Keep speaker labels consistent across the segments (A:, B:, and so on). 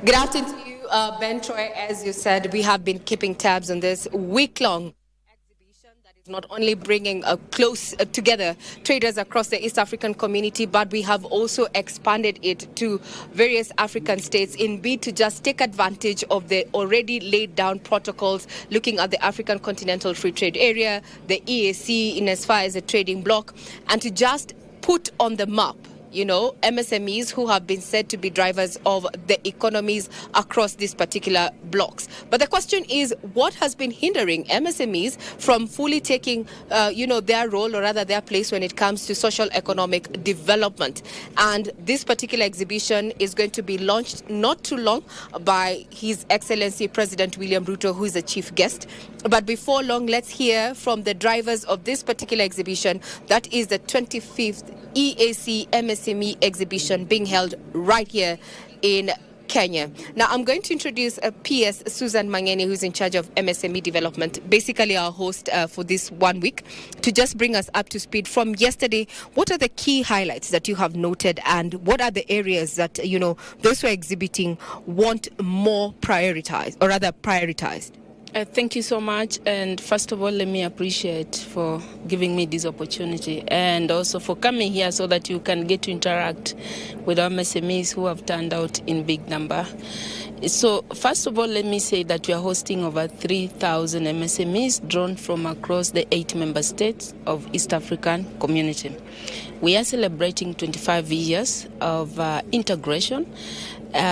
A: Good afternoon to you, Ben Troy. As you said, we have been keeping tabs on this week-long exhibition that is not only bringing close together traders across the East African community, but we have also expanded it to various African states in bid to just take advantage of the already laid down protocols looking at the African Continental Free Trade Area, the EAC in as far as a trading bloc, and to just put on the map MSMEs who have been said to be drivers of the economies across these particular blocks. But the question is, what has been hindering MSMEs from fully taking, their role, or rather their place when it comes to social economic development? And this particular exhibition is going to be launched not too long by His Excellency President William Ruto, who is the chief guest. But before long, let's hear from the drivers of this particular exhibition. That is the 25th EAC MSME exhibition being held right here in Kenya. Now, I'm going to introduce PS Susan Mang'eni, who's in charge of MSME development, basically our host for this 1 week, to just bring us up to speed from yesterday. What are the key highlights that you have noted, and what are the areas that, those who are exhibiting want more prioritized, or rather prioritized?
B: Thank you so much, and first of all, let me appreciate for giving me this opportunity, and also for coming here so that you can get to interact with our MSMEs who have turned out in big number. So first of all, let me say that we are hosting over 3,000 MSMEs drawn from across the 8 member states of East African community. We are celebrating 25 years of integration,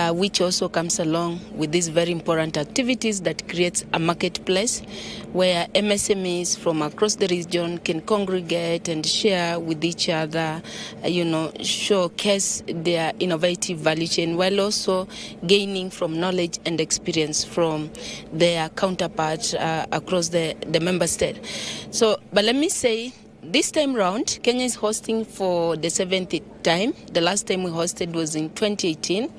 B: which also comes along with these very important activities that creates a marketplace where MSMEs from across the region can congregate and share with each other, showcase their innovative value chain, while also gaining from knowledge and experience from their counterparts across the member state. So, but let me say, this time round, Kenya is hosting for the 7th time. The last time we hosted was in 2018,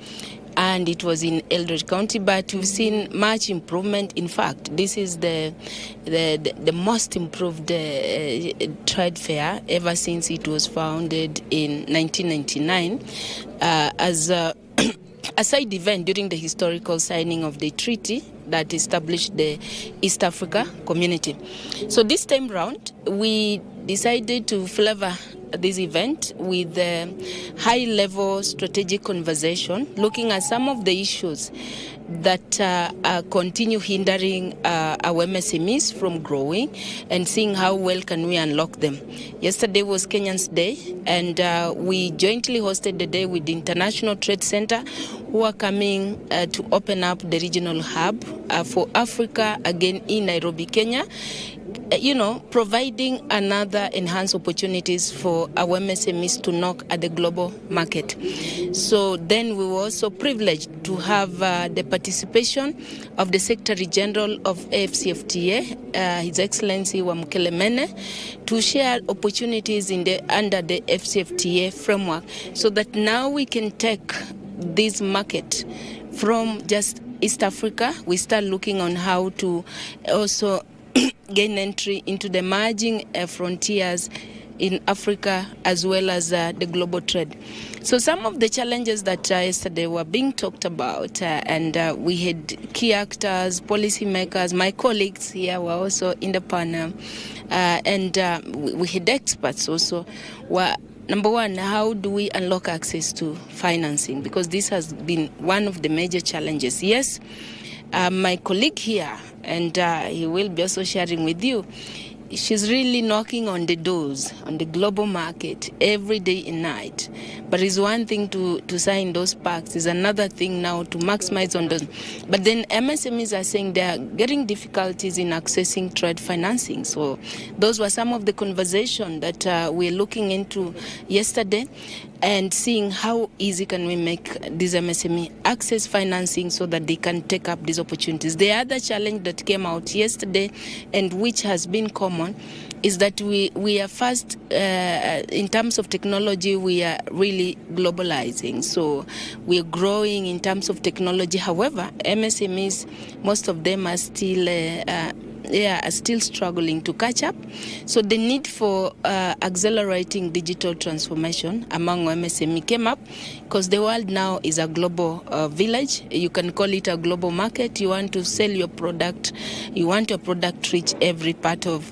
B: and it was in Eldoret County, but we've seen much improvement. In fact, this is the most improved trade fair ever since it was founded in 1999 as a side event during the historical signing of the treaty that established the East Africa community. So this time round, we decided to flavor this event with a high-level strategic conversation, looking at some of the issues that continue hindering our MSMEs from growing, and seeing how well can we unlock them. Yesterday was Kenyans Day, and we jointly hosted the day with the International Trade Center, who are coming to open up the regional hub for Africa again in Nairobi, Kenya. Providing another enhanced opportunities for our MSMEs to knock at the global market. So then we were also privileged to have the participation of the Secretary General of AfCFTA, His Excellency Wamukele Mene, to share opportunities under the AfCFTA framework, so that now we can take this market from just East Africa. We start looking on how to also gain entry into the emerging frontiers in Africa, as well as the global trade. So some of the challenges that yesterday were being talked about, and we had key actors, policymakers, my colleagues here were also in the panel, and we had experts also, were number one, how do we unlock access to financing? Because this has been one of the major challenges. Yes, my colleague here, and he will be also sharing with you, she's really knocking on the doors on the global market every day and night. But it's one thing to sign those pacts, it's another thing now to maximize on those. But then MSMEs are saying they are getting difficulties in accessing trade financing. So those were some of the conversation that we're looking into yesterday, and seeing how easy can we make these MSME access financing so that they can take up these opportunities. The other challenge that came out yesterday, and which has been common, is that we are fast, in terms of technology, we are really globalizing. So we're growing in terms of technology. However, MSMEs, most of them are still are still struggling to catch up. So the need for accelerating digital transformation among MSME came up because the world now is a global village. You can call it a global market. You want to sell your product. You want your product to reach every part of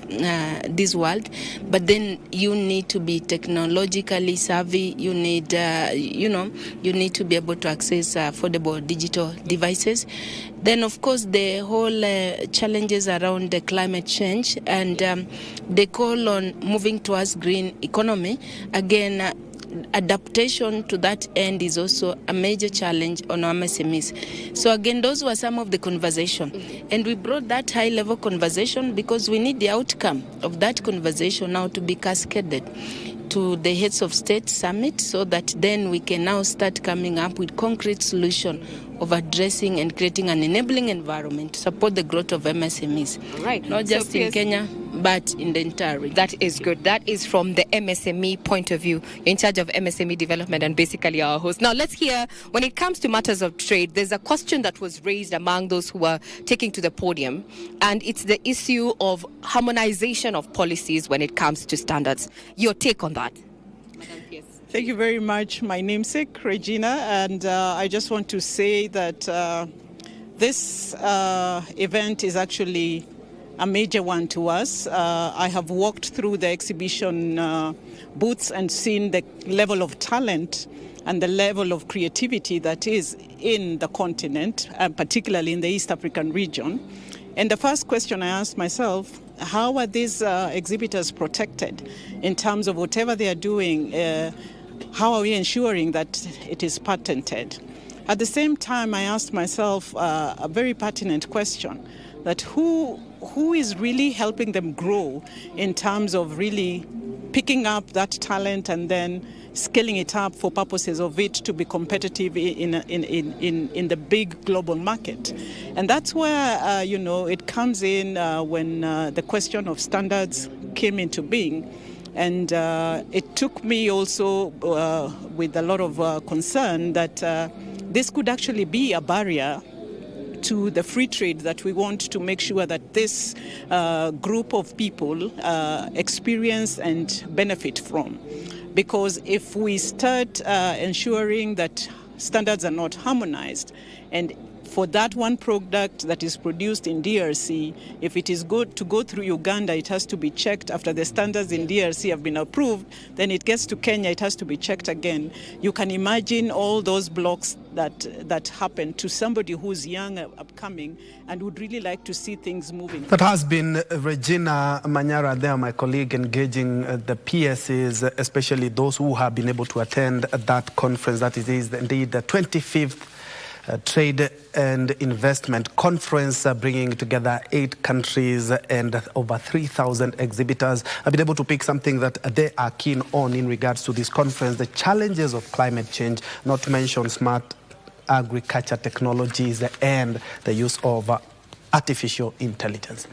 B: this world. But then you need to be technologically savvy. You need, you need to be able to access affordable digital devices. Then, of course, the whole challenges around the climate change and the call on moving towards green economy. Again, adaptation to that end is also a major challenge on our MSMEs. So again, those were some of the conversation. And we brought that high-level conversation because we need the outcome of that conversation now to be cascaded to the heads of state summit so that then we can now start coming up with concrete solution of addressing and creating an enabling environment to support the growth of MSMEs.
A: Right.
B: Not just in Kenya, but in the entire region.
A: That is good. That is from the MSME point of view. You're in charge of MSME development and basically our host. Now let's hear, when it comes to matters of trade, there's a question that was raised among those who are taking to the podium, and it's the issue of harmonization of policies when it comes to standards. Your take on that?
C: Thank you very much. My namesake, Regina, and I just want to say that this event is actually a major one to us. I have walked through the exhibition booths and seen the level of talent and the level of creativity that is in the continent, particularly in the East African region. And the first question I asked myself, how are these exhibitors protected in terms of whatever they are doing? How are we ensuring that it is patented? At the same time, I asked myself a very pertinent question, that who is really helping them grow in terms of really picking up that talent and then scaling it up for purposes of it to be competitive in the big global market. And that's where, it comes in when the question of standards came into being. And it took me also with a lot of concern that this could actually be a barrier to the free trade that we want to make sure that this group of people experience and benefit from. Because if we start ensuring that standards are not harmonized, and for that one product that is produced in DRC, if it is good to go through Uganda, it has to be checked after the standards in DRC have been approved. Then it gets to Kenya, it has to be checked again. You can imagine all those blocks that happen to somebody who's young, upcoming, and would really like to see things moving.
D: That has been Regina Manyara there, my colleague, engaging the PSs, especially those who have been able to attend that conference. That is indeed the 25th Trade and Investment Conference, bringing together 8 countries and over 3,000 exhibitors. I've been able to pick something that they are keen on in regards to this conference, the challenges of climate change, not to mention smart agriculture technologies and the use of artificial intelligence.